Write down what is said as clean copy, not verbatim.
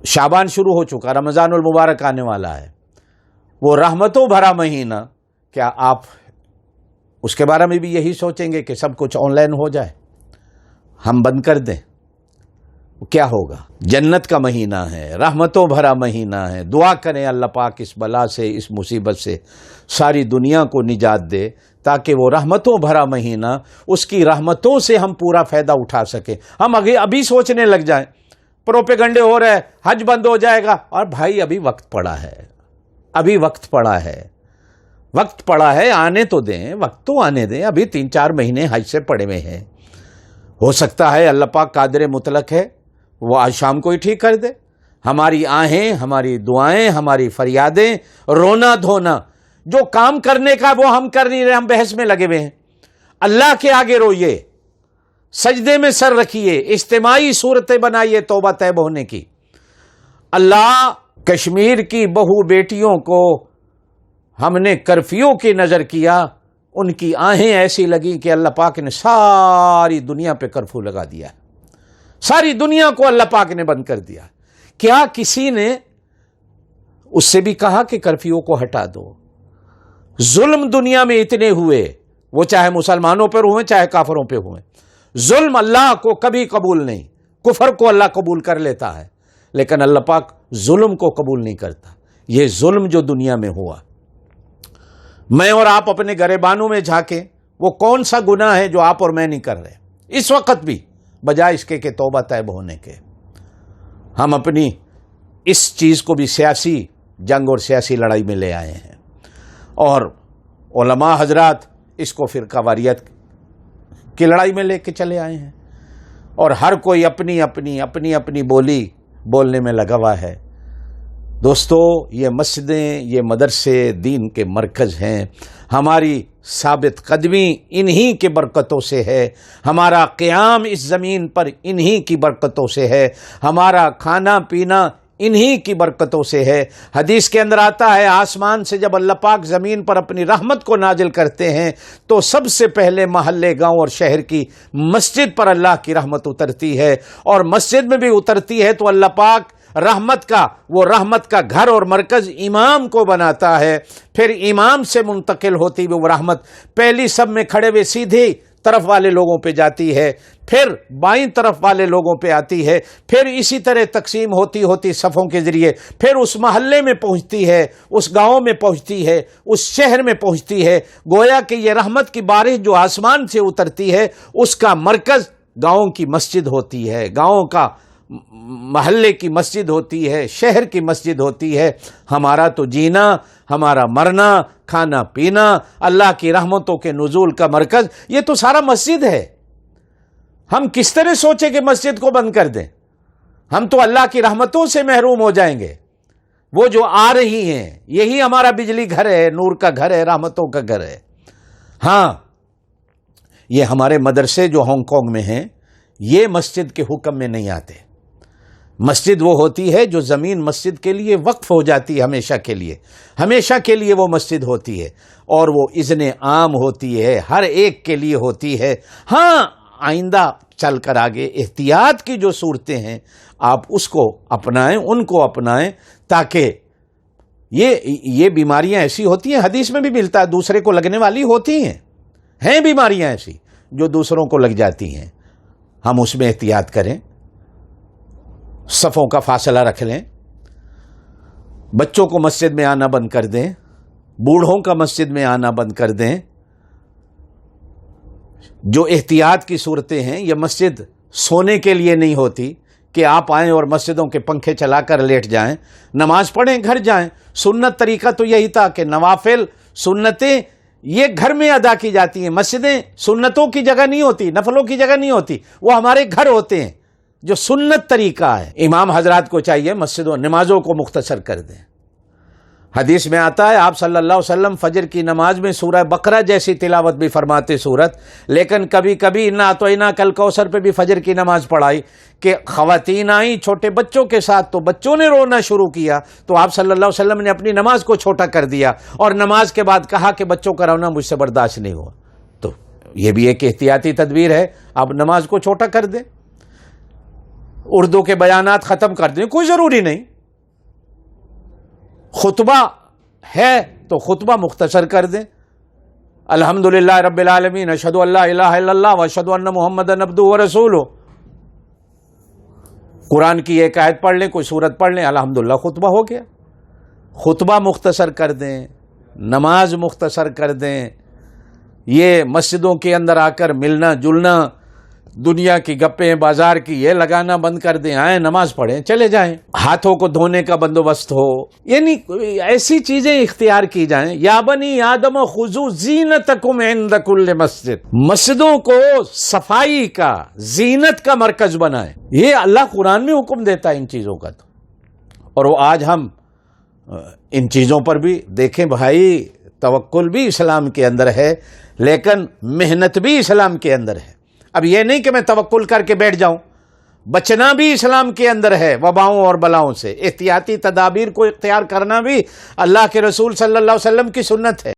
शाबान शुरू हो चुका, रमज़ानुल मुबारक आने वाला है, वो रहमतों भरा महीना, क्या आप उसके बारे में भी यही सोचेंगे कि सब कुछ ऑनलाइन हो जाए, हम बंद कर दें? क्या होगा? जन्नत का महीना है, रहमतों भरा महीना है। दुआ करें अल्लाह पाक इस बला से, इस मुसीबत से सारी दुनिया को निजात दे, ताकि वो रहमतों भरा महीना, उसकी रहमतों से हम पूरा फ़ायदा उठा सकें। हम अभी सोचने लग जाएं, प्रोपेगंडे हो रहे, हज बंद हो जाएगा, और भाई अभी वक्त पड़ा है, अभी वक्त पड़ा है, वक्त पड़ा है, आने तो दें, वक्त तो आने दें। अभी 3-4 महीने हज से पड़े हुए हैं। हो सकता है अल्लाह पाक कादिर मुतलक है, वो आज शाम को ही ठीक कर दे। हमारी आहें, हमारी दुआएं, हमारी फरियादें, रोना धोना, जो काम करने का वो हम कर नहीं रहे, हम बहस में लगे हुए हैं। अल्लाह के आगे रोइए, सजदे में सर रखिए, इज्तिमाई सूरतें बनाइए तौबा तैब होने की। अल्लाह, कश्मीर की बहू बेटियों को हमने कर्फ्यू की नजर किया, उनकी आहें ऐसी लगी कि अल्लाह पाक ने सारी दुनिया पे कर्फ्यू लगा दिया, सारी दुनिया को अल्लाह पाक ने बंद कर दिया। क्या किसी ने उससे भी कहा कि कर्फ्यू को हटा दो? जुल्म दुनिया में इतने हुए, वो चाहे मुसलमानों पर हुए चाहे काफरों पर हुए, जुल्म अल्लाह को कभी कबूल नहीं। कुफर को अल्लाह कबूल कर लेता है, लेकिन अल्लाह पाक जुल्म को कबूल नहीं करता। ये जुल्म जो दुनिया में हुआ, मैं और आप अपने गरेबानों में झांके, वो कौन सा गुनाह है जो आप और मैं नहीं कर रहे इस वक्त भी, बजाय इसके कि तौबा तैब होने के। हम अपनी इस चीज को भी सियासी जंग और सियासी लड़ाई में ले आए हैं, और उलमा हजरात इसको फिरकावारियत की लड़ाई में लेके चले आए हैं, और हर कोई अपनी अपनी बोली बोलने में लगा हुआ है। दोस्तों, ये मस्जिदें, ये मदरसे दीन के मरकज़ हैं। हमारी साबित कदमी इन्हीं की बरकतों से है, हमारा क़याम इस ज़मीन पर इन्हीं की बरकतों से है, हमारा खाना पीना इन्हीं की बरकतों से है। हदीस के अंदर आता है, आसमान से जब अल्लाह पाक ज़मीन पर अपनी रहमत को नाजिल करते हैं तो सबसे पहले महल्ले, गांव और शहर की मस्जिद पर अल्लाह की रहमत उतरती है, और मस्जिद में भी उतरती है तो अल्लाह पाक रहमत का घर और मरकज इमाम को बनाता है। फिर इमाम से मुंतकिल होती हुई वो रहमत पहली सब में खड़े हुए सीधी तरफ वाले लोगों पे जाती है, फिर बाईं तरफ वाले लोगों पे आती है, फिर इसी तरह तकसीम होती होती सफ़ों के ज़रिए फिर उस महल्ले में पहुंचती है, उस गांव में पहुंचती है, उस शहर में पहुंचती है। गोया कि ये रहमत की बारिश जो आसमान से उतरती है, उसका मरकज़ गाँव की मस्जिद होती है, गाँव का महल्ले की मस्जिद होती है, शहर की मस्जिद होती है। हमारा तो जीना, हमारा मरना, खाना पीना, अल्लाह की रहमतों के नुज़ूल का मरकज़, ये तो सारा मस्जिद है। हम किस तरह सोचे कि मस्जिद को बंद कर दें? हम तो अल्लाह की रहमतों से महरूम हो जाएंगे। वो जो आ रही हैं, यही हमारा बिजली घर है, नूर का घर है, रहमतों का घर है। हाँ, ये हमारे मदरसे जो हांगकांग में हैं, ये मस्जिद के हुक्म में नहीं आते। मस्जिद वो होती है जो ज़मीन मस्जिद के लिए वक्फ हो जाती है, हमेशा के लिए वो मस्जिद होती है, और वो इज़्ने आम होती है, हर एक के लिए होती है। हाँ, आइंदा चल कर आगे एहतियात की जो सूरतें हैं, आप उसको अपनाएं, उनको अपनाएं, ताकि ये बीमारियां ऐसी होती हैं, हदीस में भी मिलता है, दूसरे को लगने वाली होती हैं बीमारियां ऐसी जो दूसरों को लग जाती हैं। हम उसमें एहतियात करें, सफ़ों का फासला रख लें, बच्चों को मस्जिद में आना बंद कर दें, बूढ़ों का मस्जिद में आना बंद कर दें। जो एहतियात की सूरतें हैं, ये मस्जिद सोने के लिए नहीं होती कि आप आएं और मस्जिदों के पंखे चलाकर लेट जाएं, नमाज पढ़ें, घर जाएं। सुन्नत तरीका तो यही था कि नवाफिल सुन्नतें ये घर में अदा की जाती हैं। मस्जिदें सुन्नतों की जगह नहीं होती, नफलों की जगह नहीं होती, वो हमारे घर होते हैं, जो सुन्नत तरीका है। इमाम हजरात को चाहिए मस्जिदों नमाजों को मुख्तसर कर दें। हदीस में आता है, आप सल्लल्लाहु अलैहि वसल्लम फजर की नमाज में सूरह बकरा जैसी तिलावत भी फरमाते सूरत, लेकिन कभी कभी इन्ना अतोइना कल कौसर पे भी फजर की नमाज पढ़ाई कि खवातीन आई छोटे बच्चों के साथ, तो बच्चों ने रोना शुरू किया, तो आप सल्लल्लाहु अलैहि वसल्लम ने अपनी नमाज को छोटा कर दिया और नमाज के बाद कहा कि बच्चों का रोना मुझसे बर्दाश्त नहीं हुआ। तो यह भी एक एहतियाती तदबीर है, आप नमाज को छोटा कर दें। اردو کے بیانات ختم کر دیں، کوئی ضروری نہیں. خطبہ ہے تو خطبہ مختصر کر دیں. الحمدللہ رب العالمین، اشہد ان لا الہ الا اللہ واشہد ان محمدًا عبدہ ورسولہ. قرآن کی ایک آیت پڑھ لیں، کوئی سورت پڑھ لیں، الحمدللہ خطبہ ہو گیا. خطبہ مختصر کر دیں، نماز مختصر کر دیں. یہ مسجدوں کے اندر آ کر ملنا جلنا، دنیا کی گپیں بازار کی یہ لگانا بند کر دیں. آئیں نماز پڑھیں چلے جائیں. ہاتھوں کو دھونے کا بندوبست ہو، یعنی ایسی چیزیں اختیار کی جائیں. یا بنی آدم خذوا زینتکم عند کل مسجد. مسجدوں کو صفائی کا، زینت کا مرکز بنائیں. یہ اللہ قرآن میں حکم دیتا ہے ان چیزوں کا. اور وہ آج ہم ان چیزوں پر بھی دیکھیں بھائی، توکل بھی اسلام کے اندر ہے، لیکن محنت بھی اسلام کے اندر ہے. اب یہ نہیں کہ میں توکل کر کے بیٹھ جاؤں، بچنا بھی اسلام کے اندر ہے وباؤں اور بلاؤں سے. احتیاطی تدابیر کو اختیار کرنا بھی اللہ کے رسول صلی اللہ علیہ وسلم کی سنت ہے.